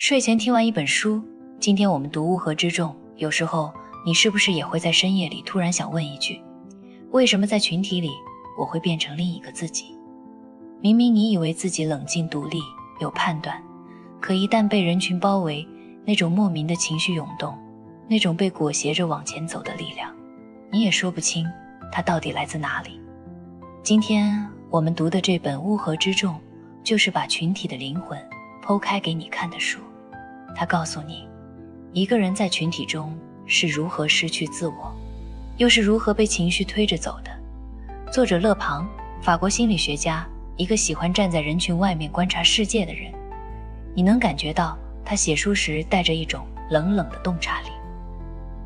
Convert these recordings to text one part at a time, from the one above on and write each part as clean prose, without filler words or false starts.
睡前听完一本书，今天我们读乌合之众，有时候你是不是也会在深夜里突然想问一句，为什么在群体里我会变成另一个自己？明明你以为自己冷静独立有判断，可一旦被人群包围，那种莫名的情绪涌动，那种被裹挟着往前走的力量，你也说不清它到底来自哪里。今天我们读的这本乌合之众，就是把群体的灵魂剖开给你看的书。它告诉你，一个人在群体中是如何失去自我，又是如何被情绪推着走的。作者勒庞，法国心理学家，一个喜欢站在人群外面观察世界的人。你能感觉到他写书时带着一种冷冷的洞察力，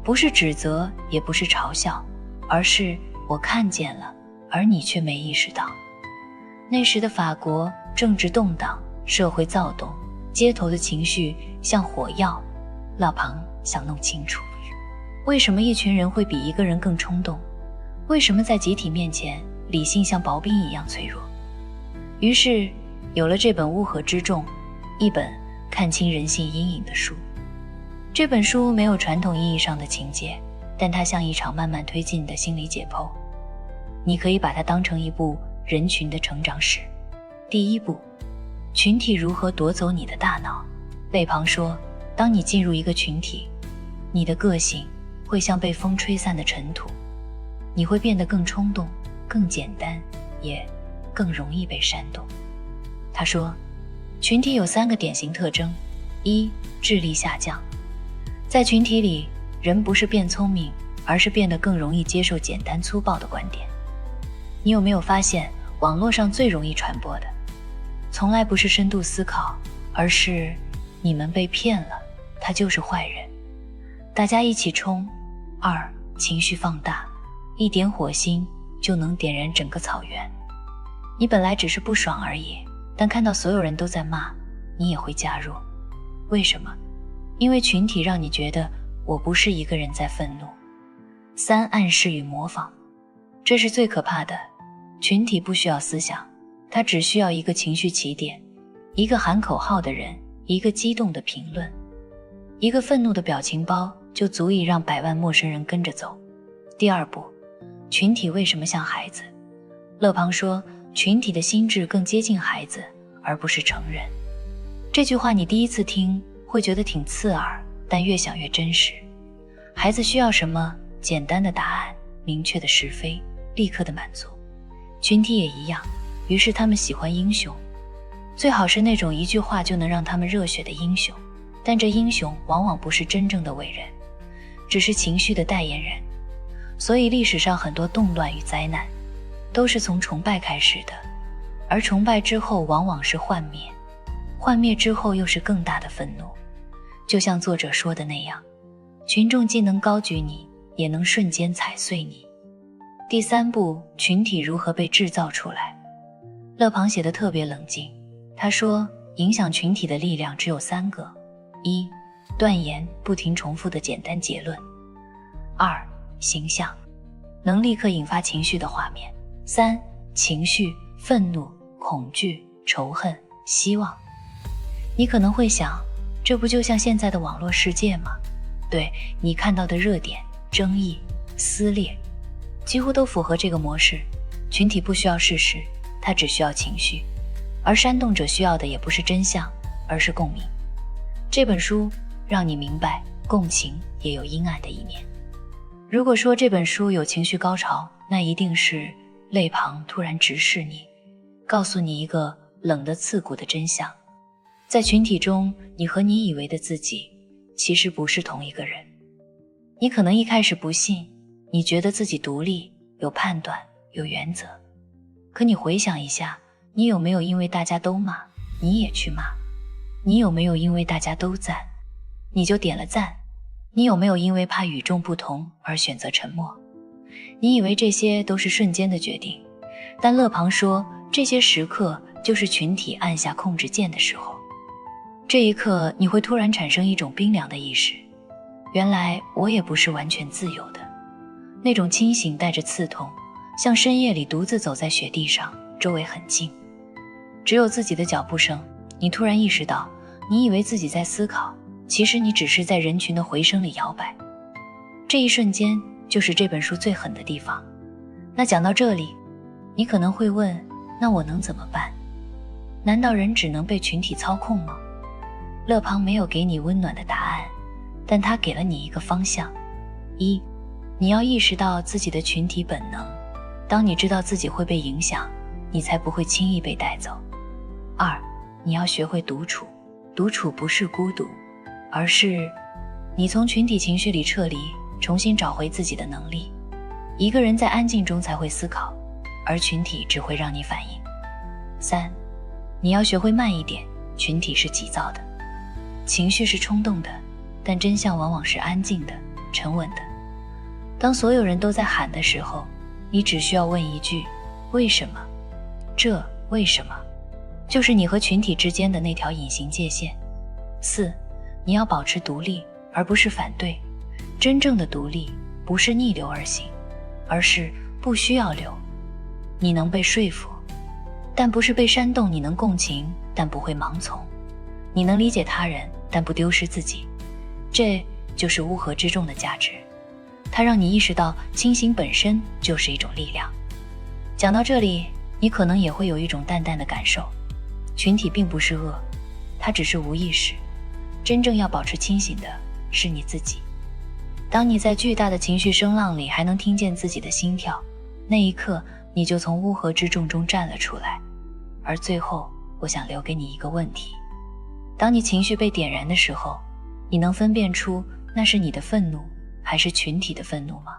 不是指责，也不是嘲笑，而是我看见了，而你却没意识到。那时的法国政治动荡，社会躁动，街头的情绪像火药。勒庞想弄清楚，为什么一群人会比一个人更冲动？为什么在集体面前，理性像薄冰一样脆弱？于是有了这本乌合之众，一本看清人性阴影的书。这本书没有传统意义上的情节，但它像一场慢慢推进的心理解剖。你可以把它当成一部人群的成长史。第一步，群体如何夺走你的大脑。勒庞说，当你进入一个群体，你的个性会像被风吹散的尘土，你会变得更冲动，更简单，也更容易被煽动。他说，群体有3个典型特征。一，智力下降。在群体里，人不是变聪明，而是变得更容易接受简单粗暴的观点。你有没有发现，网络上最容易传播的，从来不是深度思考，而是你们被骗了，他就是坏人。大家一起冲。二，情绪放大。一点火星就能点燃整个草原。你本来只是不爽而已，但看到所有人都在骂，你也会加入。为什么？因为群体让你觉得我不是一个人在愤怒。三，暗示与模仿。这是最可怕的。群体不需要思想，它只需要一个情绪起点，一个喊口号的人，一个激动的评论，一个愤怒的表情包，就足以让百万陌生人跟着走。第二步，群体为什么像孩子？勒庞说，群体的心智更接近孩子，而不是成人。这句话你第一次听会觉得挺刺耳，但越想越真实。孩子需要什么？简单的答案，明确的是非，立刻的满足。群体也一样，于是他们喜欢英雄，最好是那种一句话就能让他们热血的英雄。但这英雄往往不是真正的伟人，只是情绪的代言人。所以历史上很多动乱与灾难都是从崇拜开始的，而崇拜之后往往是幻灭，幻灭之后又是更大的愤怒。就像作者说的那样，群众既能高举你，也能瞬间踩碎你。第三步，群体如何被制造出来。勒庞写得特别冷静，他说，影响群体的力量只有3个。一，断言，不停重复的简单结论。二，形象，能立刻引发情绪的画面。三，情绪，愤怒、恐惧、仇恨、希望。你可能会想，这不就像现在的网络世界吗？对，你看到的热点、争议、撕裂，几乎都符合这个模式。群体不需要事实，它只需要情绪，而煽动者需要的也不是真相，而是共鸣。这本书让你明白，共情也有阴暗的一面。如果说这本书有情绪高潮，那一定是勒庞突然直视你，告诉你一个冷得刺骨的真相。在群体中，你和你以为的自己其实不是同一个人。你可能一开始不信，你觉得自己独立，有判断，有原则。可你回想一下，你有没有因为大家都骂，你也去骂？你有没有因为大家都赞，你就点了赞？你有没有因为怕与众不同而选择沉默？你以为这些都是瞬间的决定，但勒庞说，这些时刻就是群体按下控制键的时候。这一刻，你会突然产生一种冰凉的意识，原来我也不是完全自由的。那种清醒带着刺痛，像深夜里独自走在雪地上，周围很静，只有自己的脚步声。你突然意识到，你以为自己在思考，其实你只是在人群的回声里摇摆。这一瞬间就是这本书最狠的地方。那讲到这里，你可能会问，那我能怎么办？难道人只能被群体操控吗？勒庞没有给你温暖的答案，但他给了你一个方向。一，你要意识到自己的群体本能，当你知道自己会被影响，你才不会轻易被带走。二，你要学会独处，独处不是孤独，而是你从群体情绪里撤离，重新找回自己的能力。一个人在安静中才会思考，而群体只会让你反应。三，你要学会慢一点，群体是急躁的，情绪是冲动的，但真相往往是安静的、沉稳的。当所有人都在喊的时候，你只需要问一句：为什么？这为什么？就是你和群体之间的那条隐形界限。四，你要保持独立，而不是反对。真正的独立不是逆流而行，而是不需要流。你能被说服，但不是被煽动；你能共情，但不会盲从；你能理解他人，但不丢失自己。这就是乌合之众的价值，它让你意识到清醒本身就是一种力量。讲到这里，你可能也会有一种淡淡的感受，群体并不是恶，它只是无意识。真正要保持清醒的是你自己。当你在巨大的情绪声浪里还能听见自己的心跳，那一刻你就从乌合之众中站了出来。而最后，我想留给你一个问题：当你情绪被点燃的时候，你能分辨出那是你的愤怒还是群体的愤怒吗？